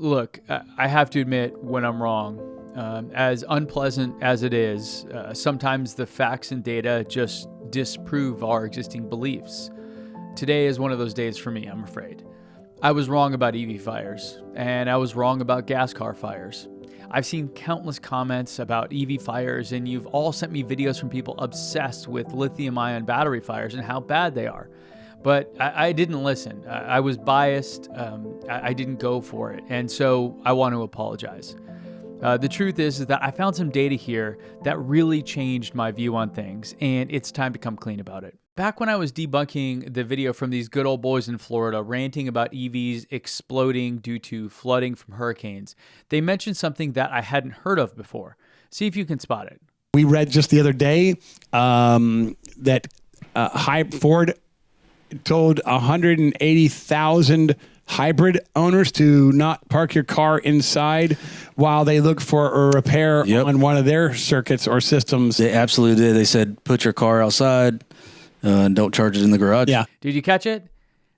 Look, I have to admit when I'm wrong. As unpleasant as it is, sometimes the facts and data just disprove our existing beliefs. Today is one of those days for me, I'm afraid. I was wrong about EV fires, and I was wrong about gas car fires. I've seen countless comments about EV fires, and you've all sent me videos from people obsessed with lithium-ion battery fires and how bad they are. But I didn't listen. I was biased. I didn't go for it. And so I want to apologize. The truth is that I found some data here that really changed my view on things, and it's time to come clean about it. Back when I was debunking the video from these good old boys in Florida ranting about EVs exploding due to flooding from hurricanes, they mentioned something that I hadn't heard of before. See if you can spot it. We read just the other day that Ford told 180,000 hybrid owners to not park your car inside while they look for a repair on one of their circuits or systems. They absolutely did. They said, put your car outside and don't charge it in the garage. Yeah. Did you catch it?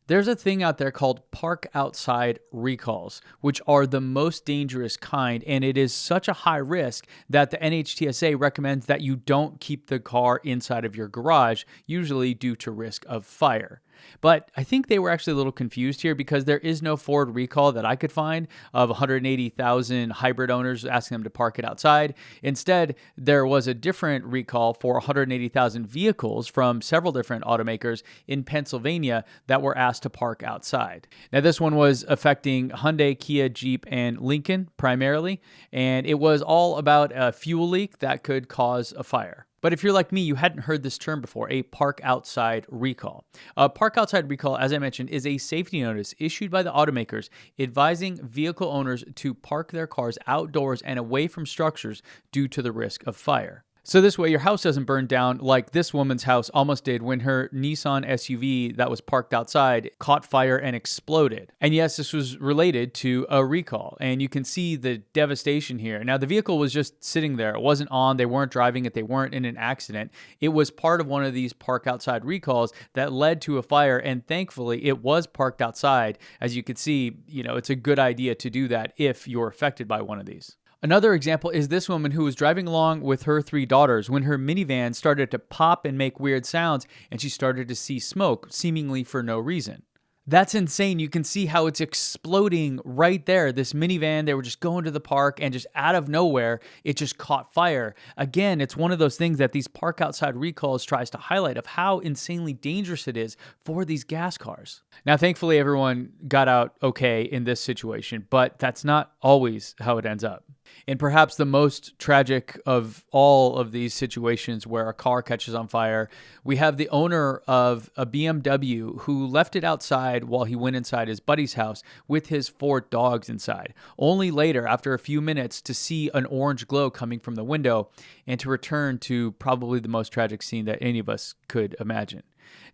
There's a thing out there called park outside recalls, which are the most dangerous kind, and it is such a high risk that the NHTSA recommends that you don't keep the car inside of your garage, usually due to risk of fire. But I think they were actually a little confused here because there is no Ford recall that I could find of 180,000 hybrid owners asking them to park it outside. Instead, there was a different recall for 180,000 vehicles from several different automakers in Pennsylvania that were asked to park outside. Now, this one was affecting Hyundai, Kia, Jeep, and Lincoln primarily, and it was all about a fuel leak that could cause a fire. But if you're like me, you hadn't heard this term before, a park outside recall. A park outside recall, as I mentioned, is a safety notice issued by the automakers advising vehicle owners to park their cars outdoors and away from structures due to the risk of fire. So this way, your house doesn't burn down like this woman's house almost did when her Nissan SUV that was parked outside caught fire and exploded. And yes, this was related to a recall, and you can see the devastation here. Now, the vehicle was just sitting there. It wasn't on. They weren't driving it. They weren't in an accident. It was part of one of these park outside recalls that led to a fire, and thankfully, it was parked outside. As you can see, it's a good idea to do that if you're affected by one of these. Another example is this woman who was driving along with her 3 daughters when her minivan started to pop and make weird sounds, and she started to see smoke, seemingly for no reason. That's insane. You can see how it's exploding right there. This minivan, they were just going to the park and just out of nowhere, it just caught fire. Again, it's one of those things that these park outside recalls tries to highlight of how insanely dangerous it is for these gas cars. Now, thankfully, everyone got out okay in this situation, but that's not always how it ends up. And perhaps the most tragic of all of these situations where a car catches on fire, we have the owner of a BMW who left it outside while he went inside his buddy's house with his 4 dogs inside, only later, after a few minutes, to see an orange glow coming from the window and to return to probably the most tragic scene that any of us could imagine.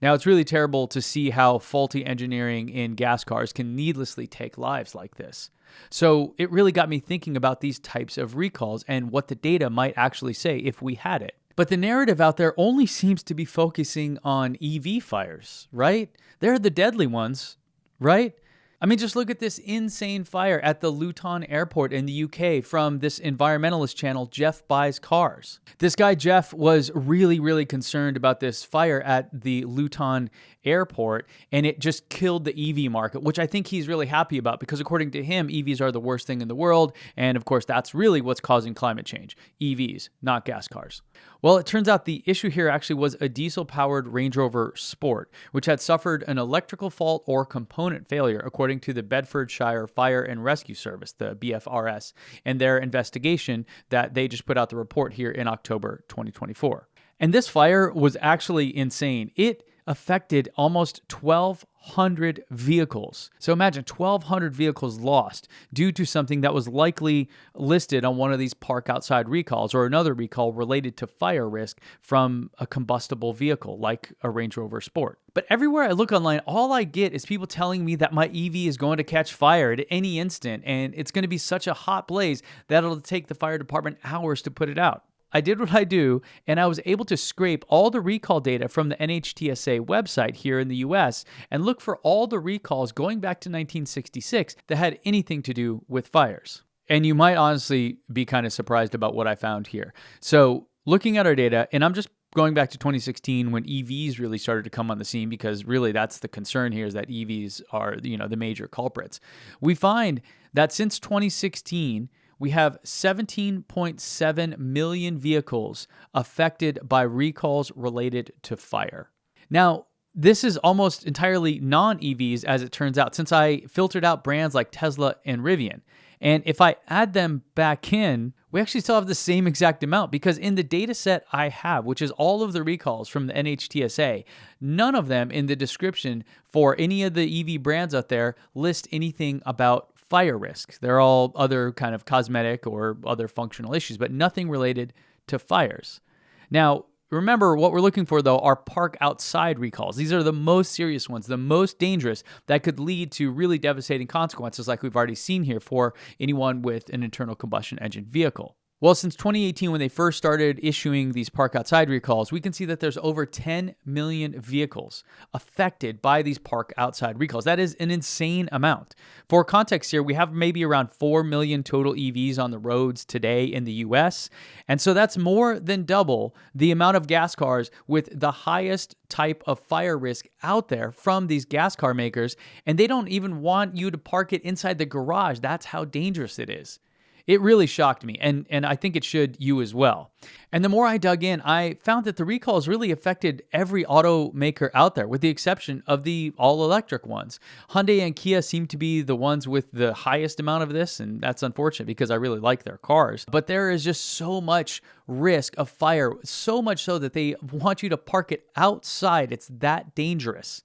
Now, it's really terrible to see how faulty engineering in gas cars can needlessly take lives like this. So it really got me thinking about these types of recalls and what the data might actually say if we had it. But the narrative out there only seems to be focusing on EV fires, right? They're the deadly ones, right? I mean, just look at this insane fire at the Luton Airport in the UK from this environmentalist channel, Jeff Buys Cars. This guy, Jeff, was really, really concerned about this fire at the Luton Airport, and it just killed the EV market, which I think he's really happy about because according to him, EVs are the worst thing in the world. And of course, that's really what's causing climate change. EVs, not gas cars. Well, it turns out the issue here actually was a diesel-powered Range Rover Sport, which had suffered an electrical fault or component failure, according to the Bedfordshire Fire and Rescue Service, the BFRS, and their investigation that they just put out the report here in October 2024. And this fire was actually insane. It affected almost 1,200 vehicles. So imagine 1,200 vehicles lost due to something that was likely listed on one of these park outside recalls or another recall related to fire risk from a combustible vehicle like a Range Rover Sport. But everywhere I look online, all I get is people telling me that my EV is going to catch fire at any instant and it's going to be such a hot blaze that it'll take the fire department hours to put it out. I did what I do, and I was able to scrape all the recall data from the NHTSA website here in the US and look for all the recalls going back to 1966 that had anything to do with fires. And you might honestly be kind of surprised about what I found here. So looking at our data, and I'm just going back to 2016 when EVs really started to come on the scene, because really that's the concern here, is that EVs are, the major culprits. We find that since 2016, we have 17.7 million vehicles affected by recalls related to fire. Now, this is almost entirely non-EVs, as it turns out, since I filtered out brands like Tesla and Rivian. And if I add them back in, we actually still have the same exact amount, because in the data set I have, which is all of the recalls from the NHTSA, none of them in the description for any of the EV brands out there list anything about fire risk. They're all other kind of cosmetic or other functional issues, but nothing related to fires. Now, remember, what we're looking for, though, are park outside recalls. These are the most serious ones, the most dangerous, that could lead to really devastating consequences, like we've already seen here for anyone with an internal combustion engine vehicle. Well, since 2018, when they first started issuing these park outside recalls, we can see that there's over 10 million vehicles affected by these park outside recalls. That is an insane amount. For context here, we have maybe around 4 million total EVs on the roads today in the US. And so that's more than double the amount of gas cars with the highest type of fire risk out there from these gas car makers. And they don't even want you to park it inside the garage. That's how dangerous it is. It really shocked me, and I think it should you as well. And the more I dug in, I found that the recalls really affected every automaker out there, with the exception of the all-electric ones. Hyundai and Kia seem to be the ones with the highest amount of this, and that's unfortunate because I really like their cars. But there is just so much risk of fire, so much so that they want you to park it outside. It's that dangerous.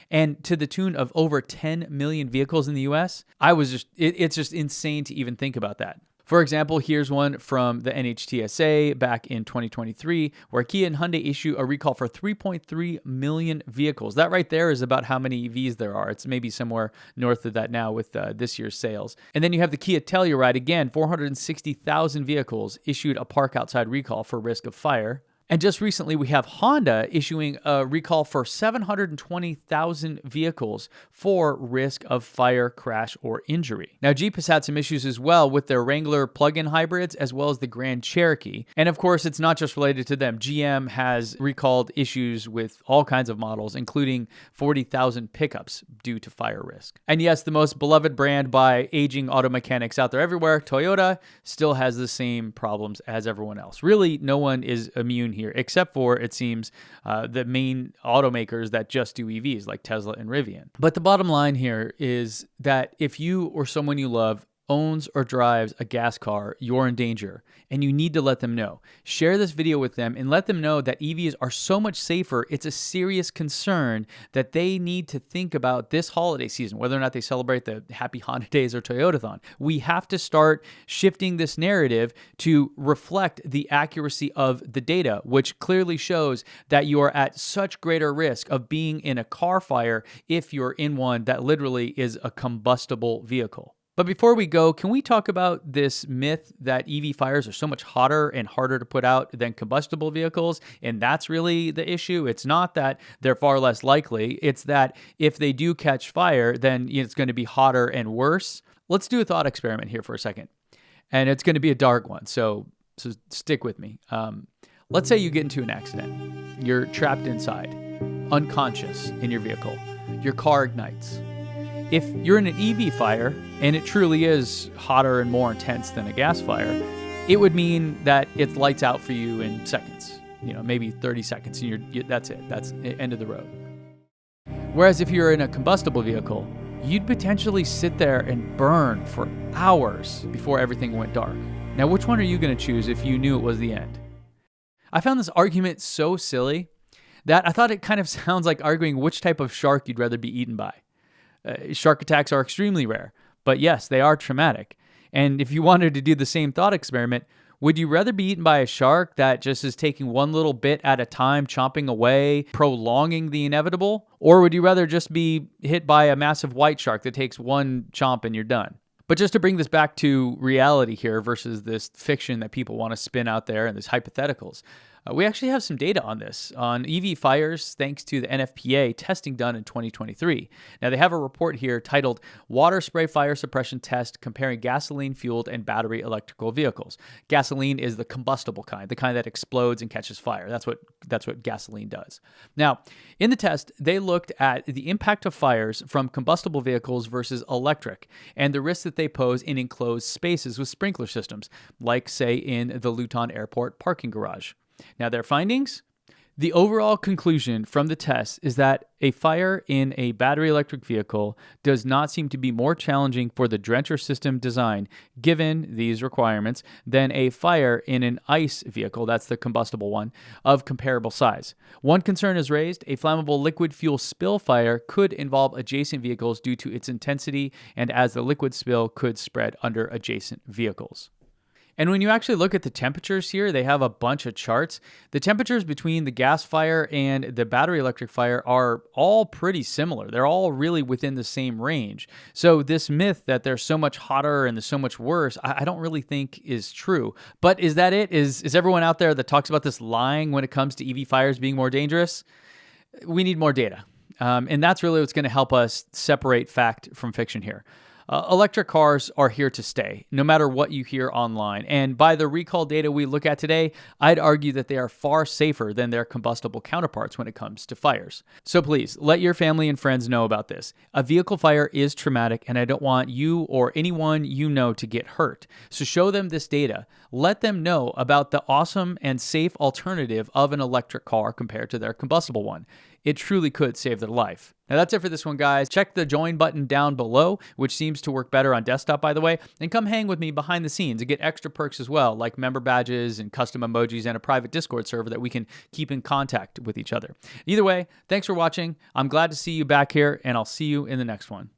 And to the tune of over 10 million vehicles in the US, it's just insane to even think about that. For example, here's one from the NHTSA back in 2023, where Kia and Hyundai issue a recall for 3.3 million vehicles. That right there is about how many EVs there are. It's maybe somewhere north of that now with this year's sales. And then you have the Kia Telluride, again, 460,000 vehicles issued a park outside recall for risk of fire. And just recently, we have Honda issuing a recall for 720,000 vehicles for risk of fire, crash, or injury. Now, Jeep has had some issues as well with their Wrangler plug-in hybrids, as well as the Grand Cherokee. And of course, it's not just related to them. GM has recalled issues with all kinds of models, including 40,000 pickups due to fire risk. And yes, the most beloved brand by aging auto mechanics out there everywhere, Toyota, still has the same problems as everyone else. Really, no one is immune here, except for, it seems, the main automakers that just do EVs, like Tesla and Rivian. But the bottom line here is that if you or someone you love owns or drives a gas car, you're in danger, and you need to let them know. Share this video with them and let them know that EVs are so much safer. It's a serious concern that they need to think about this holiday season, whether or not they celebrate the Happy Honda Days or Toyotathon. We have to start shifting this narrative to reflect the accuracy of the data, which clearly shows that you are at such greater risk of being in a car fire if you're in one that literally is a combustible vehicle. But before we go, can we talk about this myth that EV fires are so much hotter and harder to put out than combustible vehicles? And that's really the issue. It's not that they're far less likely. It's that if they do catch fire, then it's going to be hotter and worse. Let's do a thought experiment here for a second. And it's going to be a dark one, so stick with me. Let's say you get into an accident. You're trapped inside, unconscious in your vehicle. Your car ignites. If you're in an EV fire, and it truly is hotter and more intense than a gas fire, it would mean that it lights out for you in seconds, maybe 30 seconds, and that's it. That's the end of the road. Whereas if you're in a combustible vehicle, you'd potentially sit there and burn for hours before everything went dark. Now, which one are you going to choose if you knew it was the end? I found this argument so silly that I thought it kind of sounds like arguing which type of shark you'd rather be eaten by. Shark attacks are extremely rare, but yes, they are traumatic. And if you wanted to do the same thought experiment, would you rather be eaten by a shark that just is taking one little bit at a time, chomping away, prolonging the inevitable? Or would you rather just be hit by a massive white shark that takes one chomp and you're done? But just to bring this back to reality here versus this fiction that people want to spin out there and these hypotheticals, we actually have some data on this, on EV fires, thanks to the NFPA testing done in 2023. Now, they have a report here titled Water Spray Fire Suppression Test Comparing Gasoline-Fueled and Battery Electrical Vehicles. Gasoline is the combustible kind, the kind that explodes and catches fire. That's what gasoline does. Now, in the test, they looked at the impact of fires from combustible vehicles versus electric and the risks that they pose in enclosed spaces with sprinkler systems, like, say, in the Luton Airport parking garage. Now, their findings? The overall conclusion from the test is that a fire in a battery electric vehicle does not seem to be more challenging for the drencher system design, given these requirements, than a fire in an ICE vehicle, that's the combustible one, of comparable size. One concern is raised: a flammable liquid fuel spill fire could involve adjacent vehicles due to its intensity, and as the liquid spill could spread under adjacent vehicles. And when you actually look at the temperatures here, they have a bunch of charts. The temperatures between the gas fire and the battery electric fire are all pretty similar. They're all really within the same range. So this myth that they're so much hotter and they're so much worse, I don't really think is true. But is that it? Is everyone out there that talks about this lying when it comes to EV fires being more dangerous? We need more data. And that's really what's going to help us separate fact from fiction here. Electric cars are here to stay, no matter what you hear online. And by the recall data we look at today, I'd argue that they are far safer than their combustible counterparts when it comes to fires. So please, let your family and friends know about this. A vehicle fire is traumatic, and I don't want you or anyone you know to get hurt. So show them this data. Let them know about the awesome and safe alternative of an electric car compared to their combustible one. It truly could save their life. Now that's it for this one, guys. Check the join button down below, which seems to work better on desktop, by the way, and come hang with me behind the scenes and get extra perks as well, like member badges and custom emojis and a private Discord server that we can keep in contact with each other. Either way, thanks for watching. I'm glad to see you back here, and I'll see you in the next one.